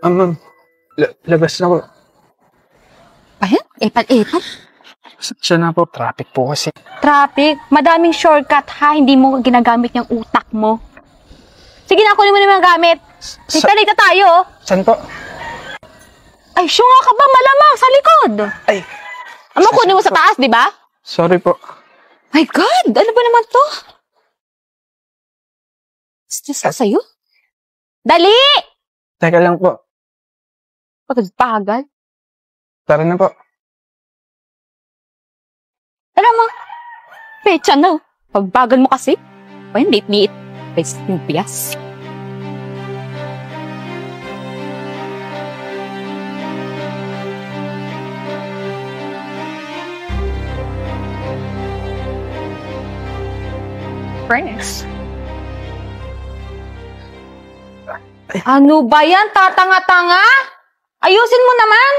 Ma'am. Labas na po. Ayun, epal-epal. Siya na po, traffic po kasi. Traffic? Madaming shortcut ha, hindi mo ginagamit yung utak mo. Sige na, kunin mo na yung gamit. Late na tayo. Saan po? Ay, syunga ka ba? Malamang, sa likod. Ay. Ama, kunin mo sa taas, di ba? Sorry po. My God, ano ba naman to? Stress ka sa'yo? Dali! Teka lang po. Pagpagal. Tara na po. Alam mo, pecha na. Pagbagal mo kasi. O yun, liit-liit. Pwes yung piyas. Furnace. Ano ba yan? Tatanga-tanga? Ayusin mo naman.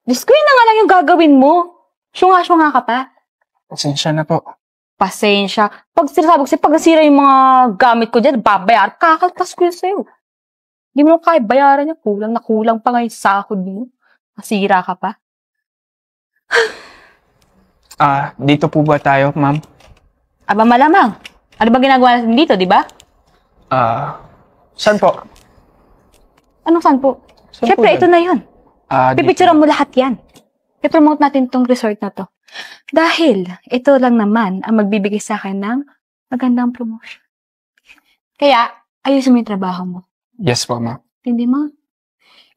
Diyos ko, yun na nga lang yung gagawin mo. Syunga-syunga ka pa. Pasensya na po. Pasensya. Pag sinasabi ko pag nasira yung mga gamit ko dyan, babayar, kakaltas ko yun sa'yo. Hindi mo kaya bayaran niya. Kulang na kulang pa ngayon sa sahod mo. Masira ka pa. Dito po ba tayo, ma'am? Aba, malamang. Ano ba ginagawa natin dito, di ba? Saan po? Anong saan po? Siyempre, ito na yun. Pipicturean mo lahat yan. I-promote natin tong resort na to. Dahil, ito lang naman ang magbibigay sa akin ng magandang promotion. Kaya, ayusin mo yung trabaho mo. Yes po, ma'am. Hindi mo?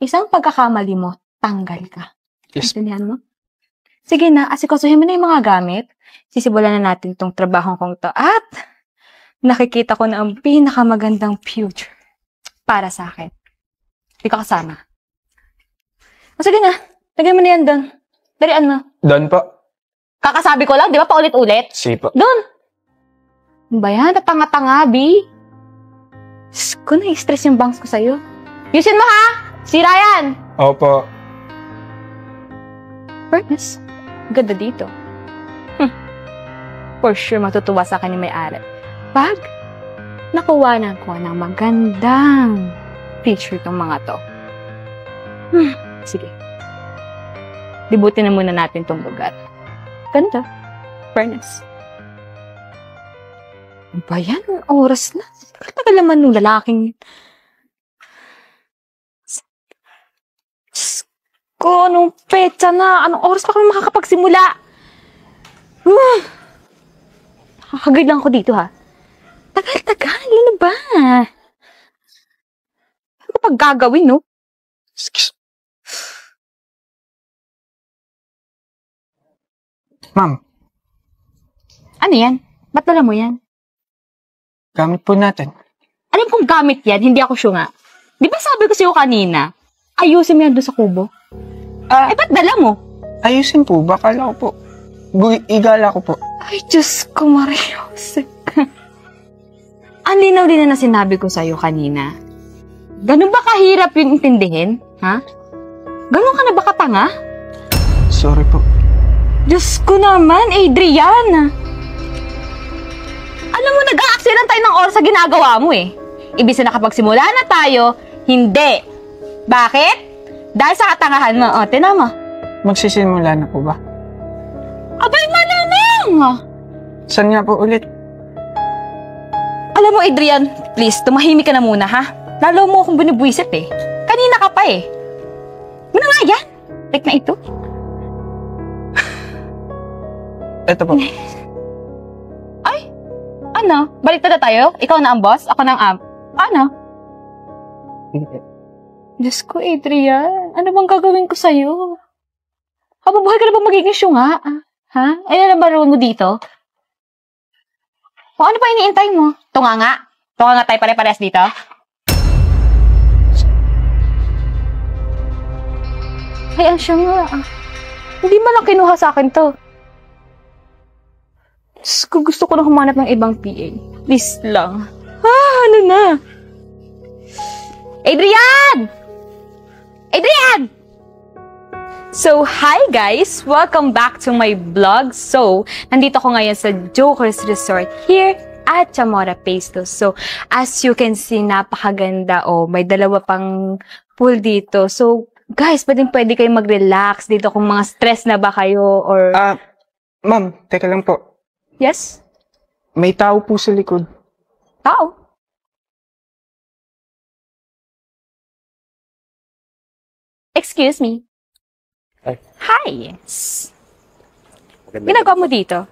Isang pagkakamali mo, tanggal ka. Yes. Intindihan mo? Sige na, asikasuhin mo na yung mga gamit. Sisimulan na natin tong trabaho kong to. At, nakikita ko na ang pinakamagandang future para sa akin. Hindi ka kasama. O sige na, lagyan mo na yan doon. Dalian mo. Doon po. Kakasabi ko lang, di ba paulit-ulit? Sige po. Doon. Ano ba yan? Tatanga-tanga, B. Diyos ko, na-stress yung bangs ko sa'yo. Yusin mo, ha? Sira yan. Opo. Furnace. Ganda dito. For sure, matutuwa sa akin yung may-ari. Pag nakuwanan ko ng magandang picture tong mga to. Sige. Libutin na muna natin tong lugar. Ganda. Furnace. Ano ba yan? Oras na. Tagal naman nung lalaking. Ko, anong petsa na? Anong oras pa kami makakapagsimula? Nakakagad lang ako dito, ha? Tagal-tagal. Ano ba? Ano ka pag gagawin, no? Excuse. Ma'am. Ano yan? Ba't dala mo yan? Gamit po natin. Alam kong gamit yan, hindi ako syunga. Di ba sabi ko sa'yo kanina, ayusin mo yan doon sa kubo? Ba't dala mo? Ayusin po. Bakala ko po. Igala ko po. Ay, Diyos ko, Mariosep. Ang linaw din na sinabi ko sa'yo kanina. Ganun ba kahirap yung intindihin? Ha? Ganun ka na ba katanga? Sorry po. Diyos ko naman, Adrian. Alam mo, nag-a-accident tayo ng oras sa ginagawa mo eh. Ibig na nakapagsimula na tayo, hindi. Bakit? Dahil sa katangahan mo. O, tinan mo. Magsisimula na po ba? Abay, malamang! Saan nga po ulit? Alam mo, Adrian, please, tumahimik ka na muna, ha? Lalo mo akong binibwisit eh. Kanina ka pa eh. Muna nga yan. Like na ito. Ito po. Ay, ano? Baliktad na tayo? Ikaw na ang boss? Ako na ang ano? Diyos ko, Adrian. Ano bang gagawin ko sa'yo? Kababuhay ka na ba magiging syunga? Ha? Ay, ano ba mo dito? O ano pa iniintay mo? Tunga nga. Tunga nga tayo pare-pares dito. Ay, ang syunga. Hindi man lang kinuha sa akin to. Gusto ko na humanap ng ibang PA. Please lang. Ano na? Adrian! Adrian! So, hi guys! Welcome back to my vlog. So, nandito ko ngayon sa Joker's Resort here at Chamorro Paste. So, as you can see, napakaganda. Oh, may dalawa pang pool dito. So, guys, pwede kayo mag-relax dito kung mga stress na ba kayo or... Ma'am, teka lang po. Yes? May tao po sa likod. Tao? Excuse me. Ay. Hi. Ginagawa mo dito?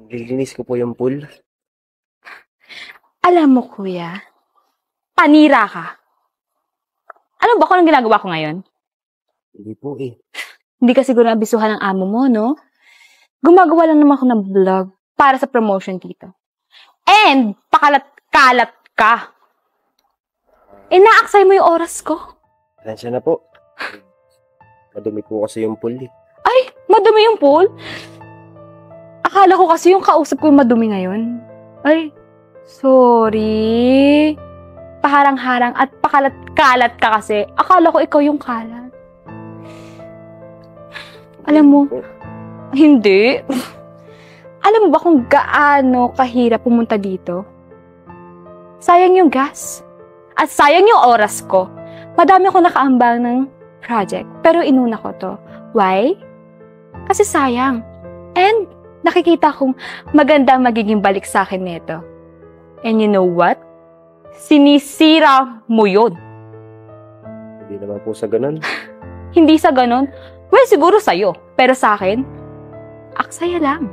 Nililinis ko po yung pool. Alam mo, kuya, panira ka. Ano ba kung anong ginagawa ko ngayon? Hindi po eh. Hindi ka siguro nabisuhan ng amo mo, no? Gumagawa lang naman ako ng vlog para sa promotion dito. And, pakalat-kalat ka. Inaaksay mo yung oras ko. Pasensya na po. Madumi po kasi yung pool eh. Ay, madumi yung pool? Akala ko kasi yung kausap ko yung madumi ngayon. Ay, sorry. Paharang-harang at pakalat-kalat ka kasi. Akala ko ikaw yung kalat. Alam mo, hindi. Alam mo ba kung gaano kahirap pumunta dito? Sayang yung gas. At sayang yung oras ko. Madami akong nakaambang ng project. Pero inuna ko to. Why? Kasi sayang. And nakikita kong maganda magiging balik sa akin nito. And you know what? Sinisira mo yun. Hindi naman po sa ganun. Hindi sa ganun? Well, siguro sa'yo. Pero sa akin, aksaya lang.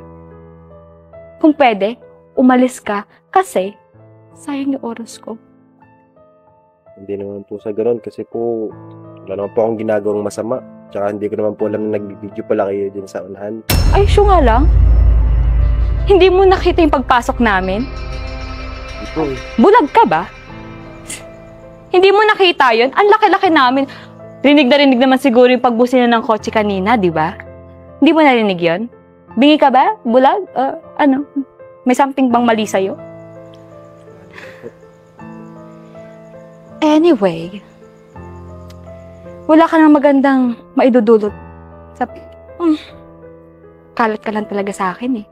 Kung pwede, umalis ka kasi sayang yung oras ko. Hindi naman po sa ganun kasi po wala naman po akong ginagawang masama. Tsaka hindi ko naman po alam na nag-video pala kayo din sa unahan. Ay, siya nga lang. Hindi mo nakita yung pagpasok namin? Hindi po eh. Bulag ka ba? Hindi mo nakita yun? Ang laki-laki namin. Rinig na rinig naman siguro yung pagbusin ng kotse kanina, di ba? Hindi mo narinig yun? Bingi ka ba? Bulag? Ano? May something bang mali sa'yo? Anyway, wala ka nang magandang maidudulot sa... kalat ka lang talaga sa akin eh.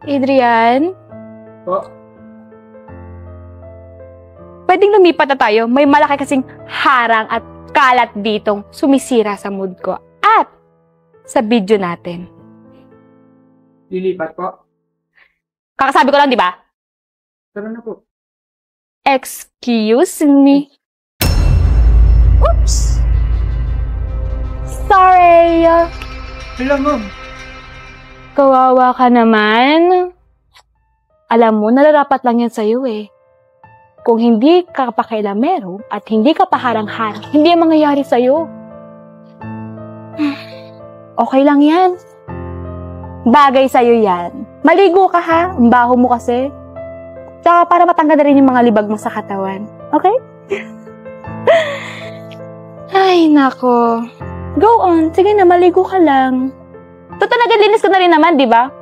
Adrian? Po? Pwedeng lumipat na tayo. May malaki kasing harang at kalat ditong sumisira sa mood ko. At sa video natin. Lilipat po? Kakasabi ko lang, di ba? Tara na po. Excuse me. Oops! Sorry! Hello, ma'am. Kawawa ka naman. Alam mo, nararapat lang yan sa'yo eh. Kung hindi ka pakailamero at hindi ka paharang-harang, hindi ang mangyayari sa'yo. Okay lang yan. Bagay sa'yo yan. Maligo ka ha, ang baho mo kasi. Tsaka para matanggal na rin yung mga libag mo sa katawan. Okay? Ay, nako. Go on. Sige na, maligo ka lang. Total, naglinis ka na rin naman, di ba?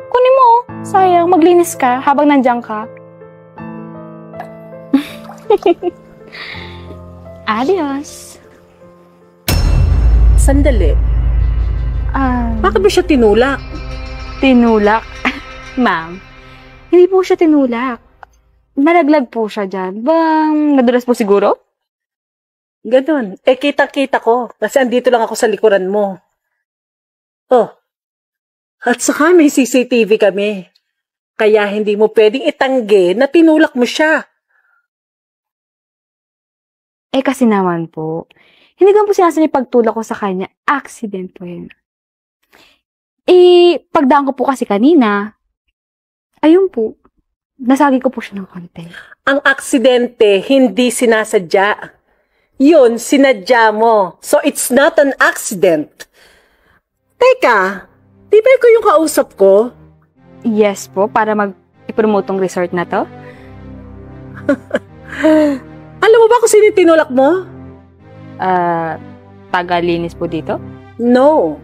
Kunin mo. Sayang, maglinis ka habang nandiyan ka. Adios. Sandali. Bakit ba siya tinulak? Tinulak? Ma'am, hindi po siya tinulak. Nalaglag po siya dyan. Bang, nadulas po siguro? Ganon. Kita-kita ko. Kasi andito lang ako sa likuran mo. Oh. At saka may CCTV kami. Kaya hindi mo pwedeng itanggi na tinulak mo siya. Eh kasi naman po, hindi ko po sinasabi pagtulak ko sa kanya. Accident po yun. Eh, pagdaan ko po kasi kanina, ayun po, nasagi ko po siya ng konti. Ang aksidente, hindi sinasadya. Yun, sinadya mo. So, it's not an accident. Teka, di ba ko yung kausap ko? Yes po, para mag-promote tong resort na to. Alam mo ba kung sino yung tinulak mo? Tagalinis po dito? No.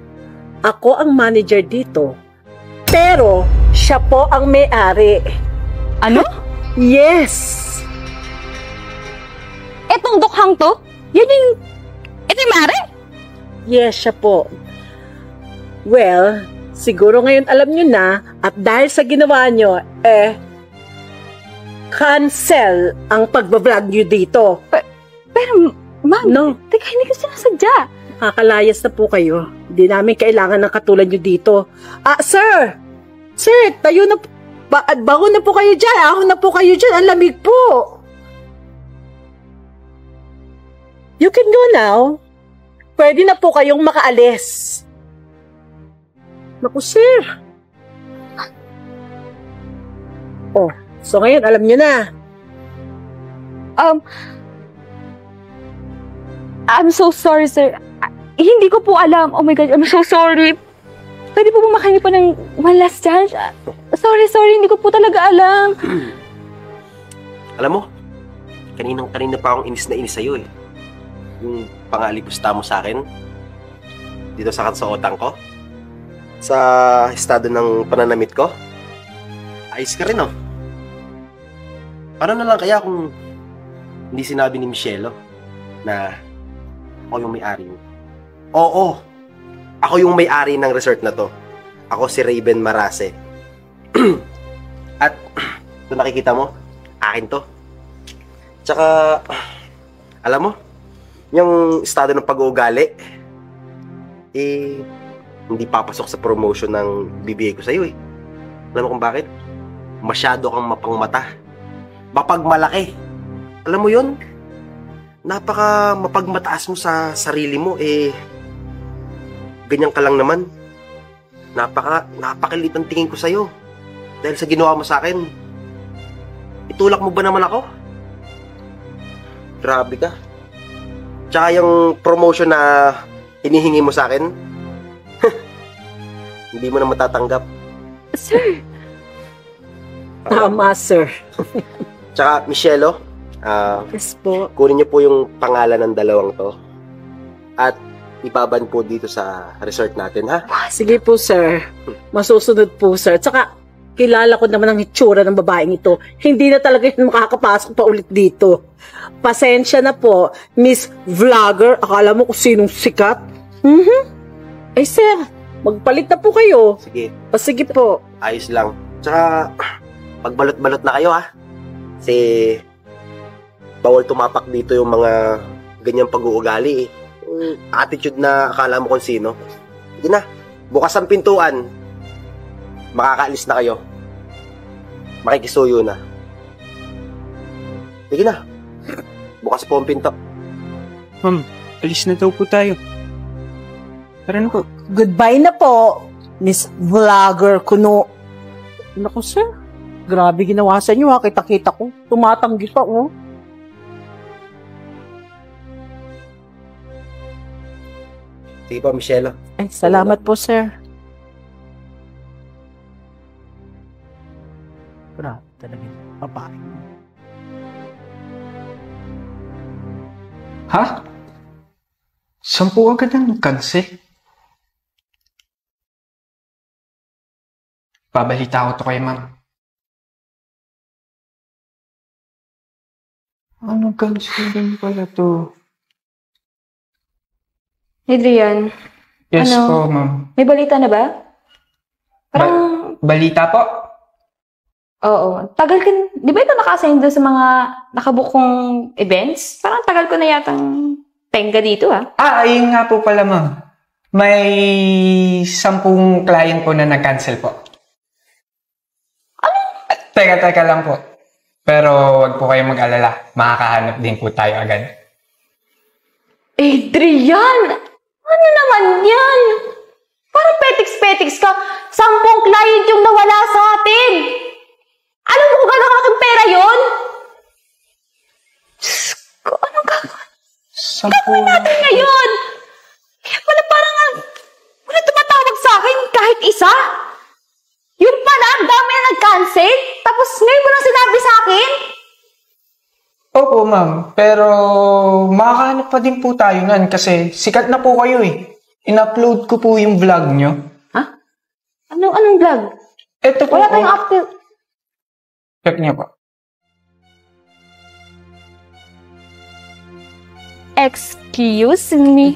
Ako ang manager dito. Pero, siya po ang may-ari. Ano? Yes! Etong dukhang to? Yan yung... Ito yung mare? Yes, siya po. Well, siguro ngayon alam nyo na at dahil sa ginawa nyo, cancel ang pagbablog nyo dito. Pero, ma'am, No, teka, hindi ko sinasadya. kakalayas na po kayo. Hindi namin kailangan ng katulad nyo dito. Sir! Sir, tayo na po. Bangon na po kayo dyan. Ahon na po kayo dyan. Ang lamig po. You can go now. Pwede na po kayong makaalis. Naku, sir. Oh, so ngayon, alam nyo na. I'm so sorry, sir. Hindi ko po alam. Oh my God, I'm so sorry. Pwede po ba makahingi pa ng one last chance? Sorry, hindi ko po talaga alam. Alam mo, kanina pa akong inis na inis sa'yo eh. Yung pangalipusta mo sa akin, dito sa kansuotan ko, sa estado ng pananamit ko, ayos ka rin oh. Paano na lang kaya kung hindi sinabi ni Michelle na ako yung may-ari mo? Oo, ako yung may-ari ng resort na to. Ako si Raven Marase. At kung nakikita mo, akin to. Tsaka, alam mo, yung estado ng pag-uugali, hindi papasok sa promotion ng bibigay ko sa'yo eh. Alam mo kung bakit? Masyado kang mapangmata. Mapagmalaki. Alam mo yun? Napaka mapagmataas mo sa sarili mo ganyan ka lang naman. Napakaliit ang tingin ko sa'yo. Dahil sa ginawa mo sa akin. Itulak mo ba naman ako? Grabe ka. Tsaka yung promotion na hinihingi mo sa akin, hindi mo na matatanggap. Sir. Tama, sir. Tsaka, Michelle, Yes po. kunin niyo po yung pangalan ng dalawang to. At ibaban po dito sa resort natin, ha? Sige po, sir. Masusunod po, sir. Tsaka, kilala ko naman ang hitsura ng babaeng ito. Hindi na talaga yun makakapasok pa ulit dito. Pasensya na po, Miss Vlogger. Akala mo kung sinong sikat? Ay, sir, magpalit na po kayo. Sige, Sige po. ayos lang. Tsaka, pagbalot-balot na kayo, ha? Kasi, bawal tumapak dito yung mga ganyang pag-uugali, eh. Yung attitude na akala mo kung sino. Sige na, bukas ang pintuan. Makakaalis na kayo. Makikisuyo na. Sige na, bukas po ang pinto. Ma'am, alis na daw po tayo. Tara na po. Goodbye na po, Miss Vlogger Kuno. Naku, sir. Grabe ginawa sa inyo, ha? Kita-kita ko. Tumatanggi pa, oh. Sige po, Michelle. Ay, salamat po, sir. Grabe talaga yung babae. Ha? 10 agad ang cancel? Pabalita ko to kay ma'am. Anong cancel din pala to? Adrian, Yes Ano? po, ma'am. may balita na ba? Parang, Balita po? oo. Tagal ka, di ba ito naka-assign doon sa mga nakabukong events? Parang tagal ko na yatang tenga dito, ah. Ayun nga po pala, ma'am. May 10 client po na nag-cancel po. Ano? Teka lang po. Pero wag po kayong mag-alala. Makakahanap din po tayo agad. Adrian! Ano naman yan? Parang petiks-petiks ka. 10 client yung nawala sa atin. Alam mo kung gano'ng aking pera yun? Diyos ko, anong gagawin 10 natin ngayon? Kaya pala parang wala tumatawag sa akin kahit isa. Yun pala, ang dami na nag-cancel. Tapos ngayon mo lang sinabi sa akin. Opo, ma'am. Pero makakahanap pa din po tayo nun kasi sikat na po kayo eh. In-upload ko po yung vlog nyo. Ha? Anong vlog? Ito po. Wala tayong upload. Check niyo po. Excuse me.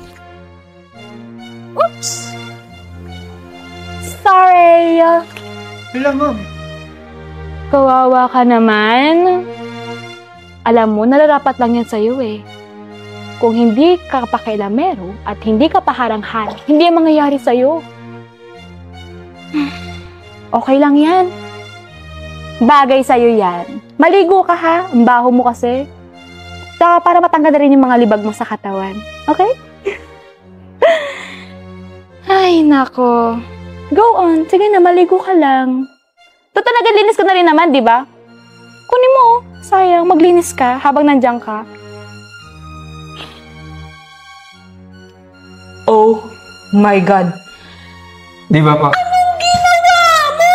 Oops. Sorry. Wala, ma'am. Kawawa ka naman. Alam mo, nararapat lang yan sa'yo eh. Kung hindi ka pakialamero at hindi ka paharang-harang, hindi yan mangyayari sa'yo. Okay lang yan. Bagay sa'yo yan. Maligo ka ha, ang baho mo kasi. Saka para matanggal na rin yung mga libag mo sa katawan. Okay? Ay, nako. Go on. Sige na, maligo ka lang. Total, naglinis ka na rin naman, di ba? Kunin mo, oh. Sayang, maglinis ka habang nandiyan ka. Oh my God. Di ba po? Anong ginawa mo?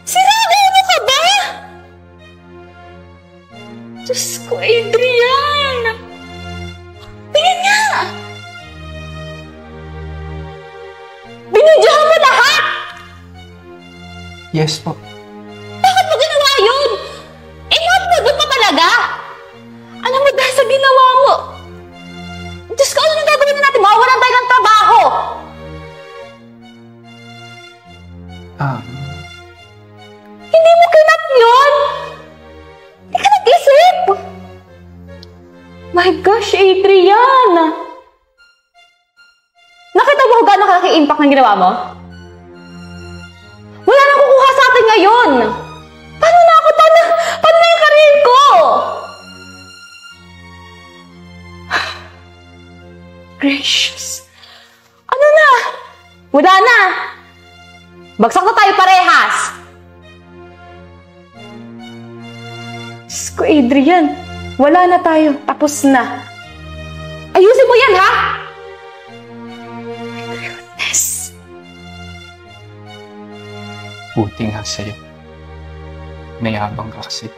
Sinabi mo ka ba? Diyos ko, Adrian! Tingnan nga! Binudyohan mo lahat! Yes po. Bakit mo ginawa yun? Not pa talaga? Alam mo, dahil sa ginawa mo, Diyos ko, ano nang gagawin na natin? Mawawalan tayo ng trabaho! Hindi mo kinap yun! Hindi ka nag-isip! My gosh, Adrian! Nakita mo kung gaano kalaki impact ng ginawa mo? Wala nang kukuha sa atin ngayon! Paano na ako? Paano na yung karir ko? Gracious! Ano na? Wala na! Bagsak na tayo parehas! Diyos ko, Adrian. Wala na tayo. Tapos na. Ayusin mo yan, ha? Yes. Buti nga sa'yo. Mayabang ka kasi.